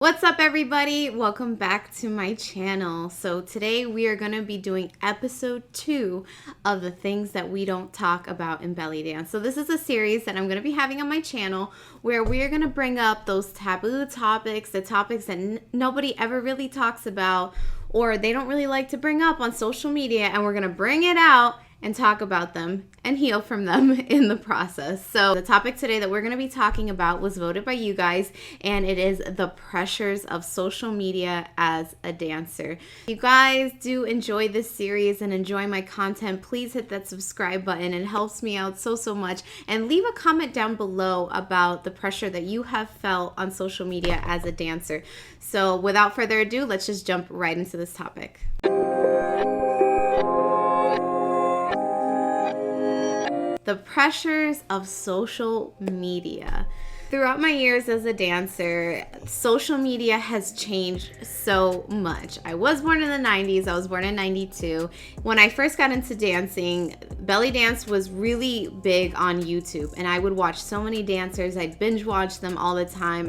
What's up, everybody? Welcome back to my channel. So today we are going to be doing episode 2 of the things that we don't talk about in Bellydance. So this is a series that I'm going to be having on my channel where we are going to bring up those taboo topics, the topics that nobody ever really talks about or they don't really like to bring up on social media, and we're going to bring it out and talk about them and heal from them in the process. So the topic today that we're going to be talking about was voted by you guys, and it is the pressures of social media as a dancer. If you guys do enjoy this series and enjoy my content, please hit that subscribe button. It helps me out so much. And leave a comment down below about the pressure that you have felt on social media as a dancer. So without further ado, let's just jump right into this topic. The pressures of social media. Throughout my years as a dancer, social media has changed so much. I was born in the 90s. I was born in 92. When I first got into dancing, Bellydance was really big on YouTube, and I would watch so many dancers. I'd binge watch them all the time.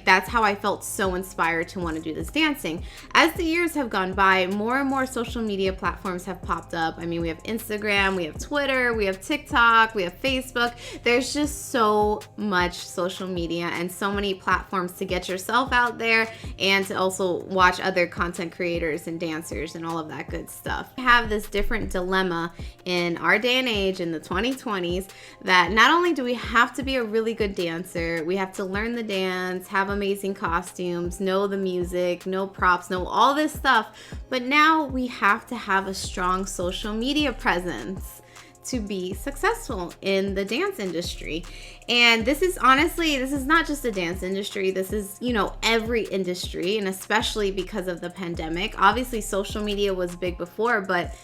That's how I felt so inspired to want to do this dancing. As the years have gone by, more and more social media platforms have popped up. I mean, we have Instagram, we have Twitter, we have TikTok, we have Facebook. There's just so much social media and so many platforms to get yourself out there and to also watch other content creators and dancers and all of that good stuff. We have this different dilemma in our day and age in the 2020s that not only do we have to be a really good dancer, we have to learn the dance, have amazing costumes, know the music, know props, know all this stuff, but now we have to have a strong social media presence to be successful in the dance industry. And this is not just the dance industry. This is, every industry, and especially because of the pandemic. Obviously, social media was big before, but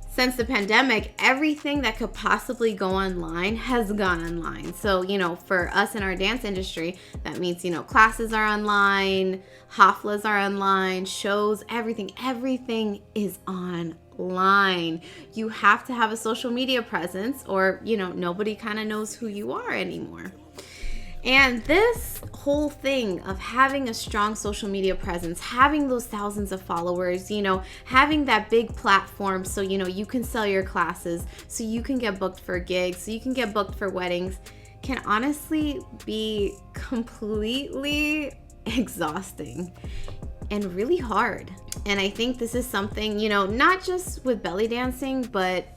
since the pandemic, everything that could possibly go online has gone online. So, for us in our dance industry, that means, classes are online, haflas are online, shows, everything is online. You have to have a social media presence or, nobody kind of knows who you are anymore. And this whole thing of having a strong social media presence, having those thousands of followers, having that big platform so, you can sell your classes, so you can get booked for gigs, so you can get booked for weddings, can honestly be completely exhausting and really hard. And I think this is something, not just with belly dancing, but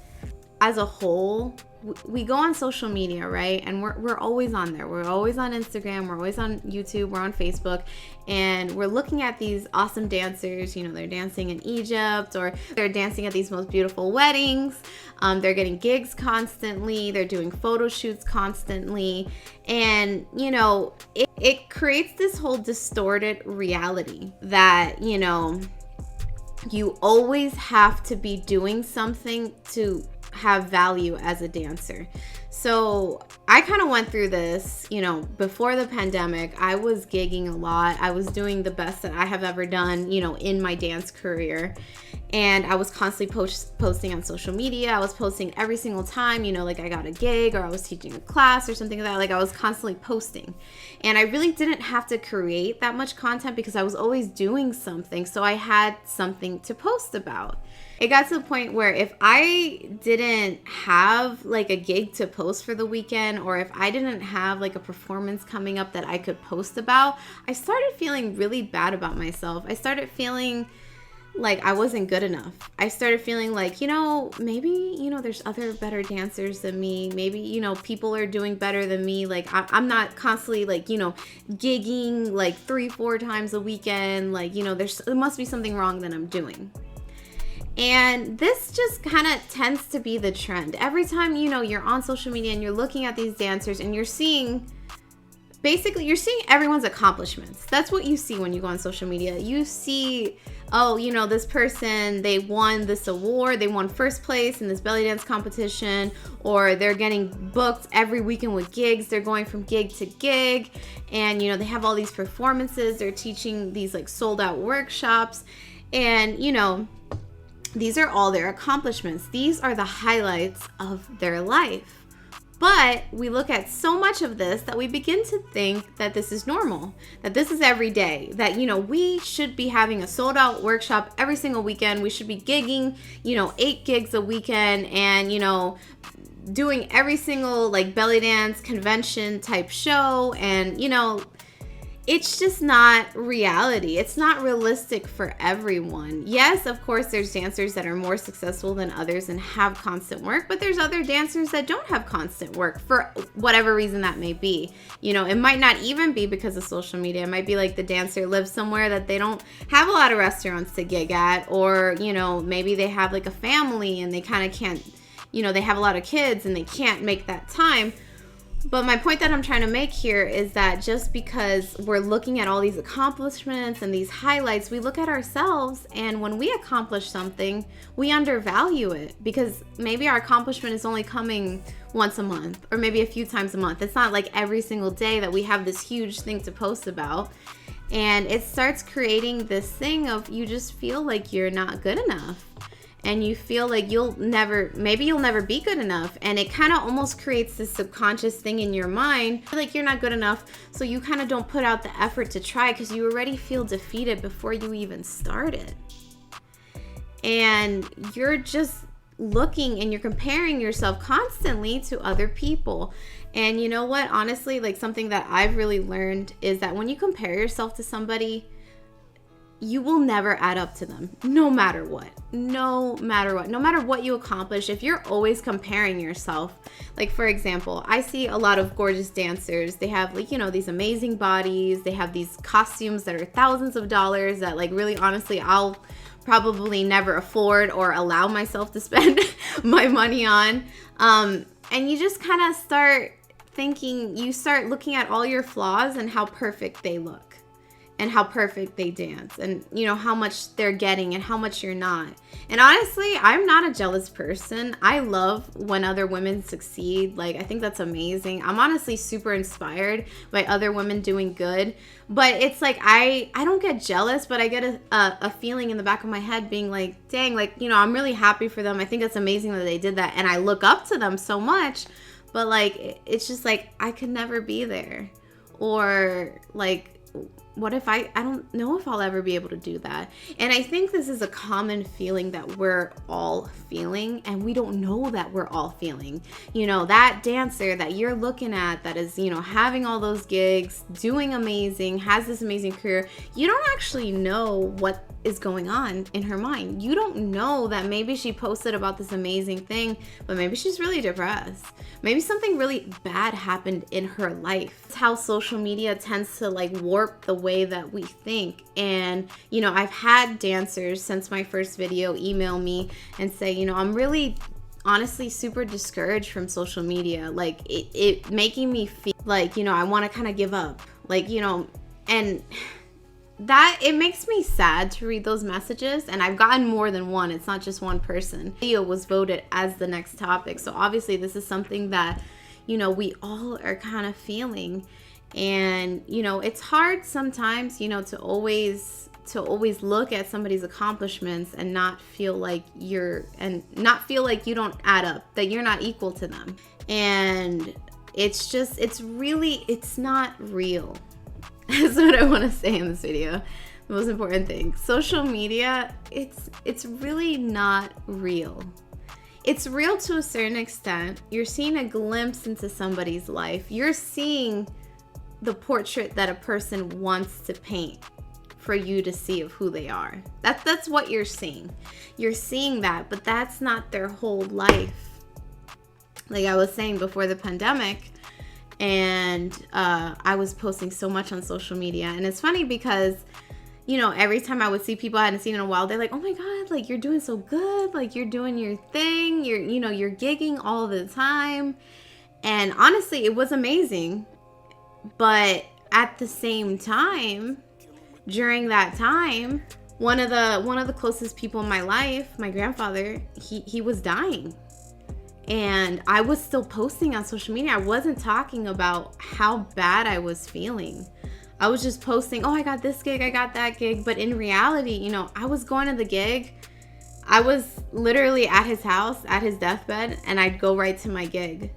as a whole. We go on social media, right? And we're always on there. We're always on Instagram. We're always on YouTube. We're on Facebook. And we're looking at these awesome dancers. They're dancing in Egypt, or they're dancing at these most beautiful weddings. They're getting gigs constantly. They're doing photo shoots constantly. And, it creates this whole distorted reality that, you always have to be doing something to have value as a dancer. So I kind of went through this, before the pandemic. I was gigging a lot. I was doing the best that I have ever done, in my dance career. And I was constantly posting on social media. I was posting every single time, I got a gig or I was teaching a class or something like that. I was constantly posting. And I really didn't have to create that much content because I was always doing something. So I had something to post about. It got to the point where if I didn't have a gig to post for the weekend, or if I didn't have a performance coming up that I could post about, I started feeling really bad about myself. I started feeling like I wasn't good enough. I started feeling like, maybe, there's other better dancers than me. Maybe, people are doing better than me. I'm not constantly gigging 3-4 times a weekend. There must be something wrong that I'm doing. And this just kind of tends to be the trend. Every time, you're on social media and you're looking at these dancers and you're seeing everyone's accomplishments. That's what you see when you go on social media. You see, this person, they won this award, they won first place in this belly dance competition, or they're getting booked every weekend with gigs. They're going from gig to gig, and, they have all these performances. They're teaching these sold out workshops, and, these are all their accomplishments. These are the highlights of their life. But we look at so much of this that we begin to think that this is normal, that this is every day, that, we should be having a sold out workshop every single weekend. We should be gigging, 8 gigs a weekend and, doing every single like Bellydance convention type show. And, it's just not reality. It's not realistic for everyone. Yes, of course, there's dancers that are more successful than others and have constant work, but there's other dancers that don't have constant work for whatever reason that may be. It might not even be because of social media. It might be like the dancer lives somewhere that they don't have a lot of restaurants to gig at, or, maybe they have like a family and they kind of can't, they have a lot of kids and they can't make that time. But my point that I'm trying to make here is that just because we're looking at all these accomplishments and these highlights, we look at ourselves, and when we accomplish something, we undervalue it because maybe our accomplishment is only coming once a month or maybe a few times a month. It's not like every single day that we have this huge thing to post about. And it starts creating this thing of you just feel like you're not good enough. And you feel like maybe you'll never be good enough. And it kind of almost creates this subconscious thing in your mind, like you're not good enough. So you kind of don't put out the effort to try because you already feel defeated before you even started. And you're just looking and you're comparing yourself constantly to other people. And you know what? Honestly, like something that I've really learned is that when you compare yourself to somebody, you will never add up to them, no matter what you accomplish. If you're always comparing yourself, like for example, I see a lot of gorgeous dancers. They have like, these amazing bodies. They have these costumes that are thousands of dollars that like really honestly, I'll probably never afford or allow myself to spend my money on. And you just kind of start thinking, you start looking at all your flaws and how perfect they look. And how perfect they dance and, how much they're getting and how much you're not. And honestly, I'm not a jealous person. I love when other women succeed. Like, I think that's amazing. I'm honestly super inspired by other women doing good. But it's like, I don't get jealous, but I get a feeling in the back of my head being like, dang, like, I'm really happy for them. I think it's amazing that they did that. And I look up to them so much. But like, it's just like, I could never be there. Or like, what if I don't know if I'll ever be able to do that. And I think this is a common feeling that we're all feeling, and we don't know that we're all feeling. That dancer that you're looking at that is, having all those gigs, doing amazing, has this amazing career, you don't actually know what is going on in her mind. You don't know that maybe she posted about this amazing thing, but maybe she's really depressed. Maybe something really bad happened in her life. It's how social media tends to like warp the way that we think. And, I've had dancers since my first video email me and say, I'm really honestly super discouraged from social media. Like it making me feel like, I want to kind of give up. Like, and that it makes me sad to read those messages, and I've gotten more than one. It's not just one person. The video was voted as the next topic, so obviously this is something that we all are kind of feeling. And it's hard sometimes to always look at somebody's accomplishments and not feel like you don't add up, that you're not equal to them. And it's not real. That's what I want to say in this video. The most important thing. Social media, it's really not real. It's real to a certain extent. You're seeing a glimpse into somebody's life. You're seeing the portrait that a person wants to paint for you to see of who they are. That's what you're seeing. You're seeing that, but that's not their whole life. Like I was saying before the pandemic, and I was posting so much on social media. And it's funny because, every time I would see people I hadn't seen in a while, they're like, oh my God, like you're doing so good. Like you're doing your thing. You're gigging all the time. And honestly, it was amazing. But at the same time, during that time, one of the closest people in my life, my grandfather, he was dying. And I was still posting on social media. I wasn't talking about how bad I was feeling. I was just posting, oh, I got this gig, I got that gig. But in reality, I was going to the gig. I was literally at his house, at his deathbed, and I'd go right to my gig.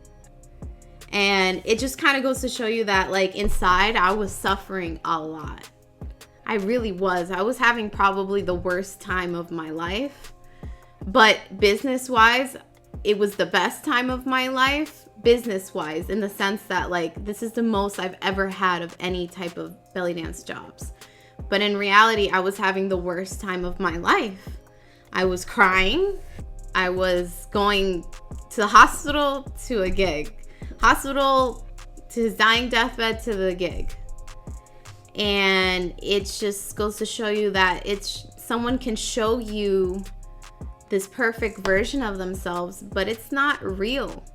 And it just kind of goes to show you that, like, inside I was suffering a lot. I really was. I was having probably the worst time of my life. But business-wise, it was the best time of my life, business-wise, in the sense that, like, this is the most I've ever had of any type of belly dance jobs. But in reality, I was having the worst time of my life. I was crying. I was going to the hospital to a gig. Hospital to his dying deathbed to the gig. And it just goes to show you that someone can show you this perfect version of themselves, but it's not real.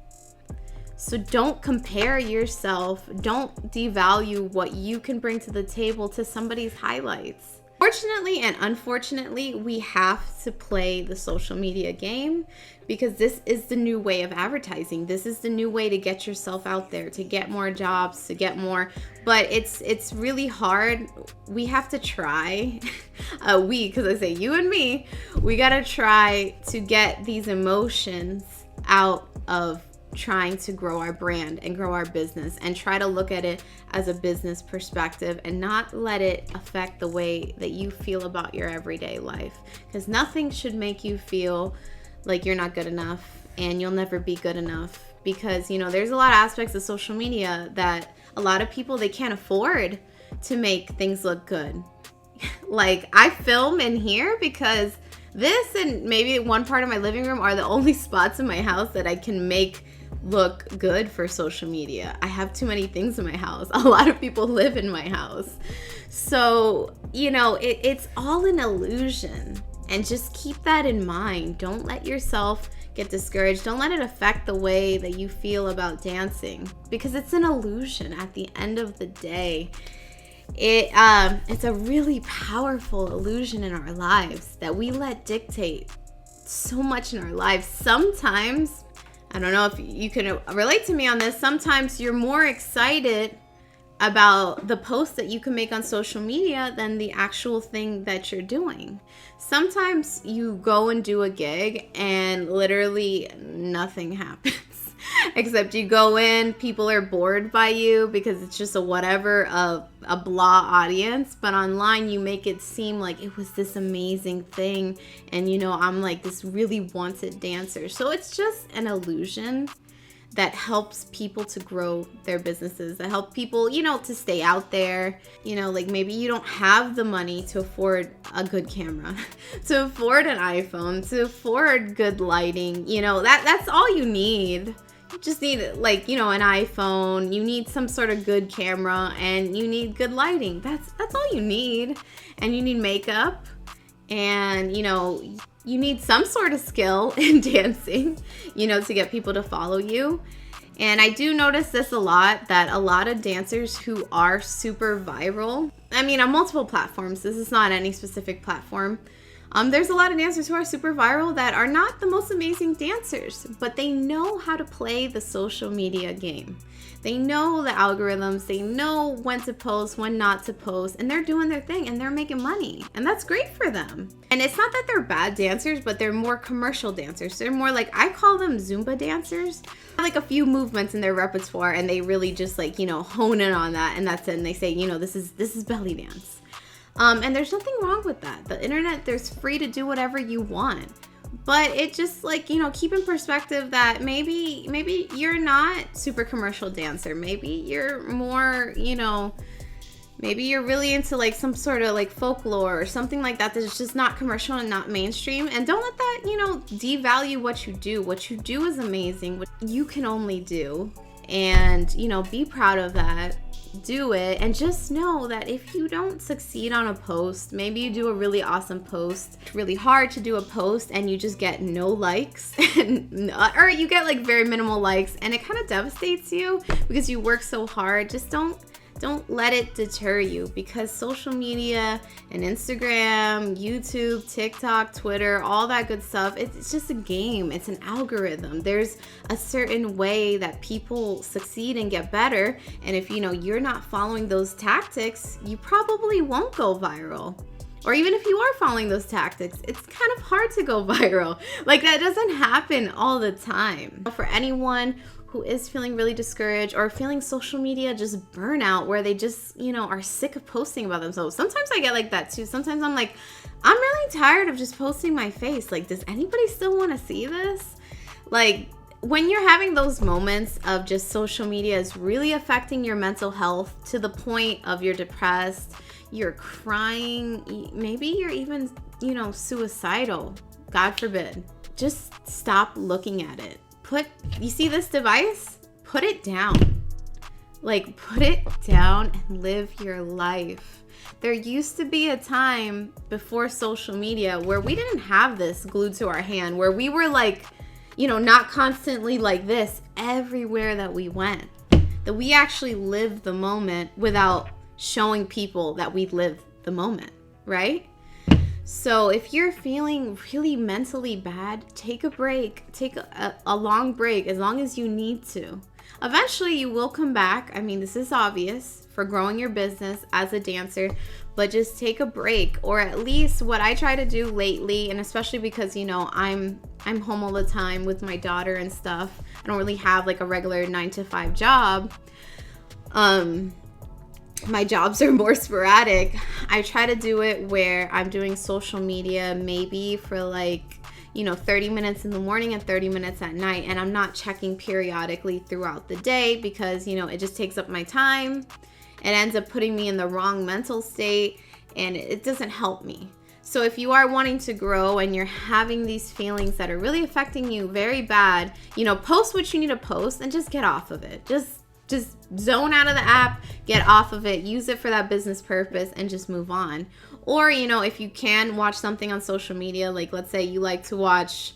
So don't compare yourself. Don't devalue what you can bring to the table to somebody's highlights. Fortunately and unfortunately, we have to play the social media game because this is the new way of advertising. This is the new way to get yourself out there, to get more jobs, to get more. But it's really hard. We have to try. Because I say you and me, we got to try to get these emotions out of trying to grow our brand and grow our business, and try to look at it as a business perspective and not let it affect the way that you feel about your everyday life, because nothing should make you feel like you're not good enough and you'll never be good enough. Because, you know, there's a lot of aspects of social media that a lot of people, they can't afford to make things look good. Like, I film in here because this and maybe one part of my living room are the only spots in my house that I can make look good for social media. I have too many things in my house. A lot of people live in my house. So, you know, it's all an illusion. And just keep that in mind. Don't let yourself get discouraged. Don't let it affect the way that you feel about dancing, because it's an illusion at the end of the day. It's a really powerful illusion in our lives that we let dictate so much in our lives. Sometimes, I don't know if you can relate to me on this, sometimes you're more excited about the post that you can make on social media than the actual thing that you're doing. Sometimes you go and do a gig and literally nothing happens. Except you go in, people are bored by you because it's just a blah audience. But online, you make it seem like it was this amazing thing. And, you know, I'm like this really wanted dancer. So it's just an illusion that helps people to grow their businesses, that help people, you know, to stay out there. You know, like maybe you don't have the money to afford a good camera, to afford an iPhone, to afford good lighting. You know, that's all you need. You just need, like, you know, an iPhone. You need some sort of good camera, and you need good lighting. That's all you need. And you need makeup, and, you know, you need some sort of skill in dancing, you know, to get people to follow you. And I do notice this a lot, that a lot of dancers who are super viral, I mean, on multiple platforms, this is not any specific platform, there's a lot of dancers who are super viral that are not the most amazing dancers, but they know how to play the social media game. They know the algorithms, they know when to post, when not to post, and they're doing their thing and they're making money. And that's great for them. And it's not that they're bad dancers, but they're more commercial dancers. They're more like, I call them Zumba dancers. Like a few movements in their repertoire, and they really just, like, you know, hone in on that, and that's it. And they say, you know, this is belly dance. And there's nothing wrong with that. The internet, there's free to do whatever you want. But it just, like, you know, keep in perspective that maybe you're not super commercial dancer. Maybe you're more, you know, maybe you're really into like some sort of like folklore or something like that that's just not commercial and not mainstream. And don't let that, you know, devalue what you do. What you do is amazing. What you can only do. And, you know, be proud of that. Do it, and just know that if you don't succeed on a post, maybe you do a really awesome post, it's really hard to do a post and you just get no likes or you get like very minimal likes, and it kind of devastates you because you work so hard. Just don't let it deter you, because social media and Instagram, YouTube, TikTok, Twitter, all that good stuff, it's just a game. It's an algorithm. There's a certain way that people succeed and get better. And if, you know, you're not following those tactics, you probably won't go viral. Or even if you are following those tactics, it's kind of hard to go viral. Like, that doesn't happen all the time. For anyone who is feeling really discouraged or feeling social media just burnout, where they just, are sick of posting about themselves. Sometimes I get like that too. Sometimes I'm like, I'm really tired of just posting my face. Like, does anybody still want to see this? Like, when you're having those moments of just social media is really affecting your mental health to the point of you're depressed, you're crying, maybe you're even, suicidal, God forbid, just stop looking at it. You see this device? Put it down. Like, put it down and live your life. There used to be a time before social media where we didn't have this glued to our hand, where we were like, not constantly like this everywhere that we went. That we actually lived the moment without showing people that we lived the moment, right? So if you're feeling really mentally bad, take a break. Take a long break, as long as you need to. Eventually you will come back. I mean, this is obvious for growing your business as a dancer, but just take a break. Or at least what I try to do lately, and especially because, I'm home all the time with my daughter and stuff. I don't really have like a regular 9-to-5 job. My jobs are more sporadic. I try to do it where I'm doing social media maybe for like, 30 minutes in the morning and 30 minutes at night. And I'm not checking periodically throughout the day because, it just takes up my time. It ends up putting me in the wrong mental state and it doesn't help me. So if you are wanting to grow and you're having these feelings that are really affecting you very bad, post what you need to post and just get off of it. Just zone out of the app, get off of it, use it for that business purpose, and just move on. Or, if you can watch something on social media, like let's say you like to watch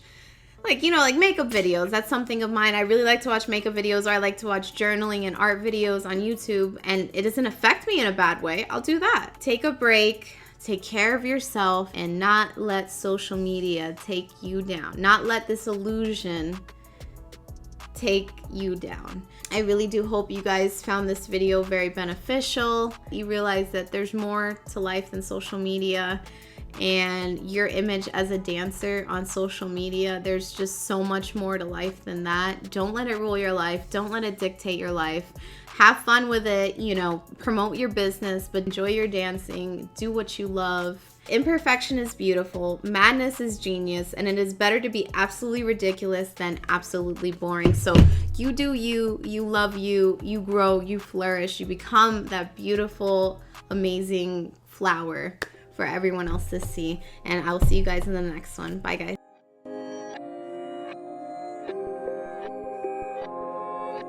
like makeup videos. That's something of mine. I really like to watch makeup videos, or I like to watch journaling and art videos on YouTube, and it doesn't affect me in a bad way. I'll do that. Take a break, take care of yourself, and not let social media take you down. Not let this illusion take you down. I really do hope you guys found this video very beneficial. You realize that there's more to life than social media and your image as a dancer on social media. There's just so much more to life than that. Don't let it rule your life. Don't let it dictate your life. Have fun with it, promote your business, but enjoy your dancing. Do what you love. Imperfection is beautiful, madness is genius, and it is better to be absolutely ridiculous than absolutely boring. So you do you love you grow, you flourish, you become that beautiful, amazing flower for everyone else to see. And I will see you guys in the next one. Bye, guys.